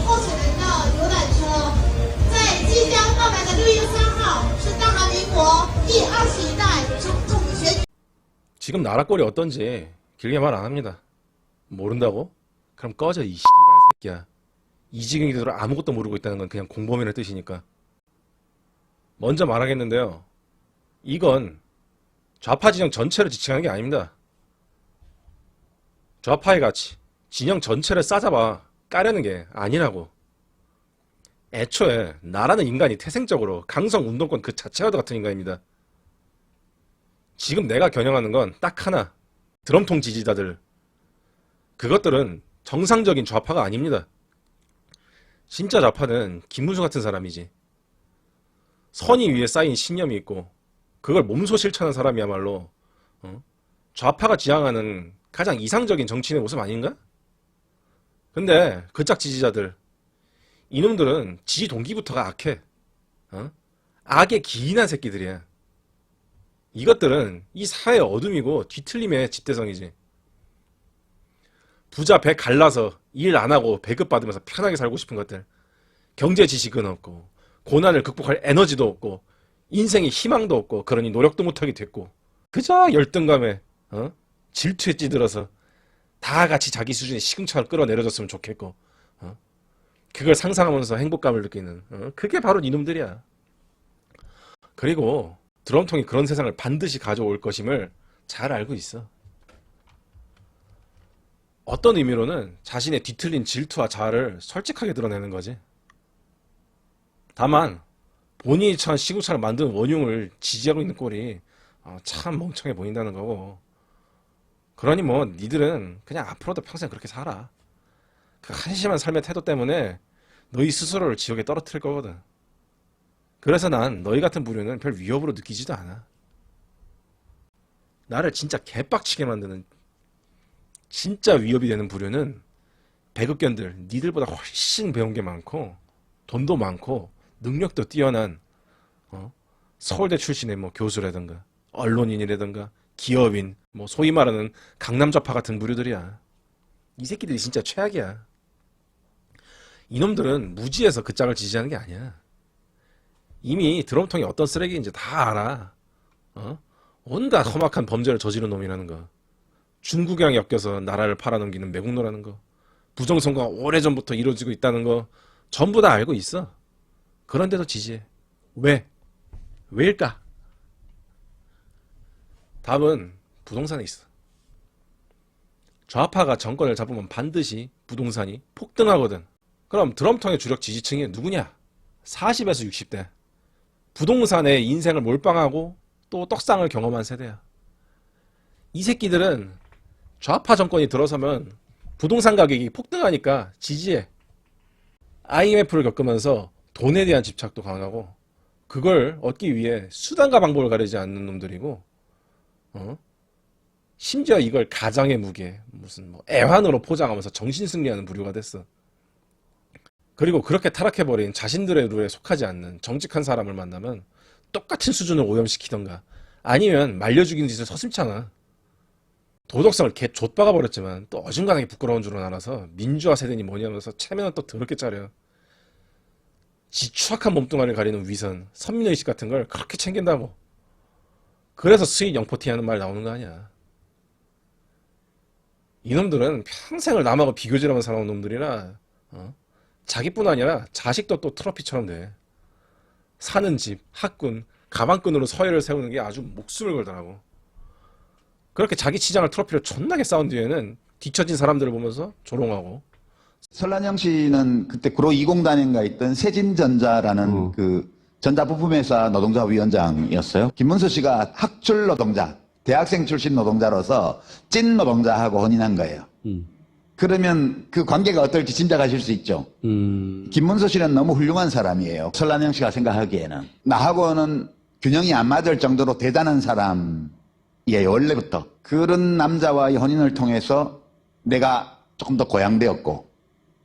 候选人的游览车，在即将到来的6月3号是大韩民国第21代总统选举。 지금 나라 꼴이 어떤지 길게 말 안 합니다. 모른다고? 그럼 꺼져 이 씨발 새끼야. 이지경이들 아무것도 모르고 있다는 건 그냥 공범이라는 뜻이니까. 먼저 말하겠는데요. 이건 좌파 진영 전체를 지칭하는 게 아닙니다. 좌파의 가치, 진영 전체를 싸잡아 까려는 게 아니라고. 애초에 나라는 인간이 태생적으로 강성 운동권 그 자체와도 같은 인간입니다. 지금 내가 겨냥하는 건 딱 하나. 드럼통 지지자들. 그것들은 정상적인 좌파가 아닙니다. 진짜 좌파는 김문수 같은 사람이지. 선의 위에 쌓인 신념이 있고 그걸 몸소 실천한 사람이야말로 좌파가 지향하는 가장 이상적인 정치인의 모습 아닌가? 근데 그 짝 지지자들, 이놈들은 지지 동기부터가 악해. 악의 기인한 새끼들이야. 이것들은 이 사회의 어둠이고 뒤틀림의 집대성이지. 부자 배 갈라서 일 안 하고 배급 받으면서 편하게 살고 싶은 것들, 경제 지식은 없고 고난을 극복할 에너지도 없고 인생에 희망도 없고 그러니 노력도 못하게 됐고 그저 열등감에 질투에 찌들어서 다 같이 자기 수준의 시궁창을 끌어내려줬으면 좋겠고 그걸 상상하면서 행복감을 느끼는 그게 바로 이놈들이야. 그리고 드럼통이 그런 세상을 반드시 가져올 것임을 잘 알고 있어. 어떤 의미로는 자신의 뒤틀린 질투와 자아를 솔직하게 드러내는 거지. 다만 본인이 처한 시궁창을 만든 원흉을 지지하고 있는 꼴이 참 멍청해 보인다는 거고. 그러니 뭐 니들은 그냥 앞으로도 평생 그렇게 살아. 그 한심한 삶의 태도 때문에 너희 스스로를 지옥에 떨어뜨릴 거거든. 그래서 난 너희 같은 부류는 별 위협으로 느끼지도 않아. 나를 진짜 개빡치게 만드는 진짜 위협이 되는 부류는 배급견들, 니들보다 훨씬 배운 게 많고 돈도 많고 능력도 뛰어난 서울대 출신의 뭐 교수라든가 언론인이라든가 기업인, 뭐 소위 말하는 강남좌파 같은 부류들이야. 이 새끼들이 진짜 최악이야. 이놈들은 무지해서 그 짝을 지지하는 게 아니야. 이미 드럼통이 어떤 쓰레기인지 다 알아. 온갖 험악한 범죄를 저지른 놈이라는 거. 중국이랑 엮여서 나라를 팔아넘기는 매국노라는 거. 부정선거가 오래전부터 이루어지고 있다는 거 전부 다 알고 있어. 그런데도 지지해. 왜? 왜일까? 답은 부동산에 있어. 좌파가 정권을 잡으면 반드시 부동산이 폭등하거든. 그럼 드럼통의 주력 지지층이 누구냐? 40에서 60대. 부동산에 인생을 몰빵하고 또 떡상을 경험한 세대야. 이 새끼들은 좌파 정권이 들어서면 부동산 가격이 폭등하니까 지지해. IMF를 겪으면서 돈에 대한 집착도 강하고 그걸 얻기 위해 수단과 방법을 가리지 않는 놈들이고 심지어 이걸 가장의 무게, 무슨 뭐 애환으로 포장하면서 정신승리하는 부류가 됐어. 그리고 그렇게 타락해버린 자신들의 룰에 속하지 않는 정직한 사람을 만나면 똑같은 수준을 오염시키던가 아니면 말려 죽이는 짓을 서슴잖아. 도덕성을 개 좆박아 버렸지만 또 어중간하게 부끄러운 줄은 알아서 민주화 세대니 뭐냐면서 체면은 또 더럽게 짜려. 지 추악한 몸뚱아리를 가리는 위선, 선민의식 같은 걸 그렇게 챙긴다고. 그래서 수익 영포티 하는 말 나오는 거 아니야. 이놈들은 평생을 남하고 비교질하면서 살아온 놈들이라 자기뿐 아니라 자식도 또 트로피처럼 돼. 사는 집, 학군, 가방끈으로 서열을 세우는 게 아주 목숨을 걸더라고. 그렇게 자기 치장을 트로피로 존나게 쌓은 뒤에는 뒤처진 사람들을 보면서 조롱하고. 설란영 씨는 그때 구로 20단인가 있던 세진전자라는 그 전자부품회사 노동자 위원장이었어요. 김문수 씨가 학출 노동자, 대학생 출신 노동자로서 찐 노동자하고 혼인한 거예요. 그러면 그 관계가 어떨지 짐작하실 수 있죠. 김문수 씨는 너무 훌륭한 사람이에요. 설란영 씨가 생각하기에는. 나하고는 균형이 안 맞을 정도로 대단한 사람이에요. 원래부터. 그런 남자와의 혼인을 통해서 내가 조금 더 고양되었고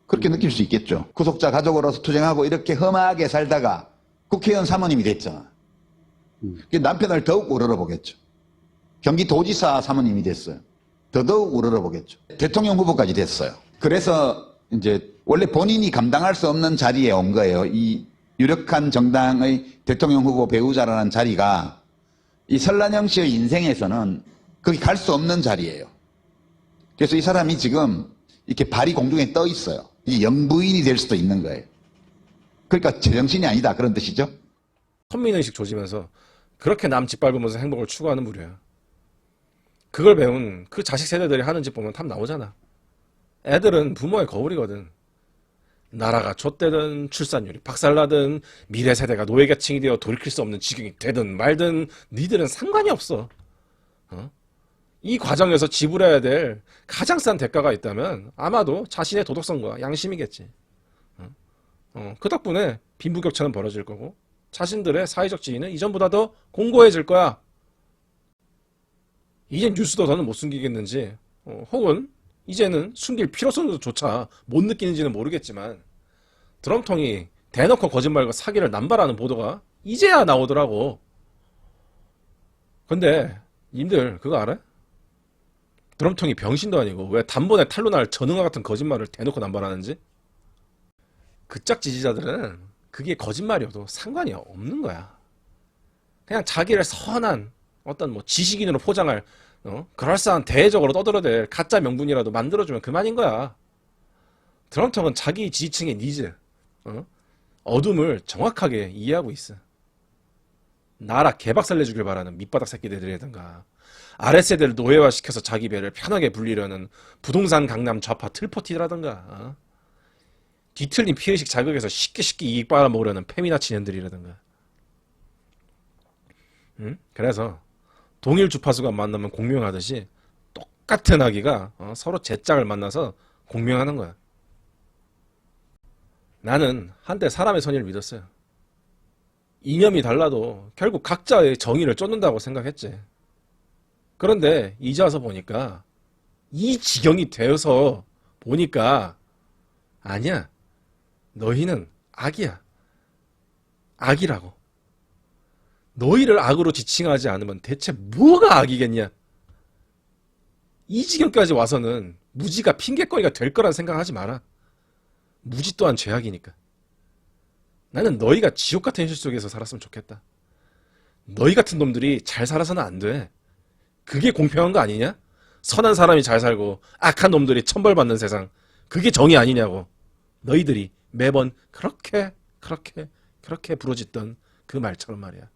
그렇게 느낄 수 있겠죠. 구속자 가족으로서 투쟁하고 이렇게 험하게 살다가 국회의원 사모님이 됐잖아. 남편을 더욱 우러러보겠죠. 경기도지사 사모님이 됐어요. 더더욱 우러러보겠죠. 대통령 후보까지 됐어요. 그래서 이제 원래 본인이 감당할 수 없는 자리에 온 거예요. 이 유력한 정당의 대통령 후보 배우자라는 자리가 이 설란영 씨의 인생에서는 거기 갈 수 없는 자리예요. 그래서 이 사람이 지금 이렇게 발이 공중에 떠 있어요. 이 영부인이 될 수도 있는 거예요. 그러니까 제정신이 아니다 그런 뜻이죠. 선민의식 조지면서 그렇게 남 짓밟으면서 행복을 추구하는 부류야. 그걸 배운 그 자식 세대들이 하는 짓 보면 답 나오잖아. 애들은 부모의 거울이거든. 나라가 좆되든 출산율이 박살나든 미래 세대가 노예계층이 되어 돌이킬 수 없는 지경이 되든 말든 니들은 상관이 없어. 이 과정에서 지불해야 될 가장 싼 대가가 있다면 아마도 자신의 도덕성과 양심이겠지. 그 덕분에 빈부격차는 벌어질 거고 자신들의 사회적 지위는 이전보다 더 공고해질 거야. 이젠 뉴스도 더는 못 숨기겠는지 혹은 이제는 숨길 필요성조차 못 느끼는지는 모르겠지만 드럼통이 대놓고 거짓말과 사기를 남발하는 보도가 이제야 나오더라고. 근데 님들 그거 알아? 드럼통이 병신도 아니고 왜 단번에 탄로날 전응과 같은 거짓말을 대놓고 남발하는지? 그짝 지지자들은 그게 거짓말이어도 상관이 없는 거야. 그냥 자기를 선한 어떤 뭐 지식인으로 포장할 그럴싸한 대외적으로 떠들어댈 가짜 명분이라도 만들어주면 그만인 거야. 드럼통은 자기 지지층의 니즈, 어둠을 정확하게 이해하고 있어. 나라 개박살내주길 바라는 밑바닥 새끼들이라든가 아랫세대를 노예화시켜서 자기 배를 편하게 불리려는 부동산 강남 좌파 틀퍼티라든가 뒤틀린 피의식 자극에서 쉽게 이익 빨아먹으려는 페미나치 년들이라든가. 그래서 동일 주파수가 만나면 공명하듯이 똑같은 아기가 서로 제 짝을 만나서 공명하는 거야. 나는 한때 사람의 선의를 믿었어요. 이념이 달라도 결국 각자의 정의를 쫓는다고 생각했지. 그런데 이제 와서 보니까 이 지경이 되어서 보니까 아니야. 너희는 악이야. 악이라고. 너희를 악으로 지칭하지 않으면 대체 뭐가 악이겠냐? 이 지경까지 와서는 무지가 핑계거리가 될 거란 생각하지 마라. 무지 또한 죄악이니까. 나는 너희가 지옥 같은 현실 속에서 살았으면 좋겠다. 너희 같은 놈들이 잘 살아서는 안 돼. 그게 공평한 거 아니냐? 선한 사람이 잘 살고 악한 놈들이 천벌받는 세상. 그게 정의 아니냐고. 너희들이 매번 그렇게 부르짖던 그 말처럼 말이야.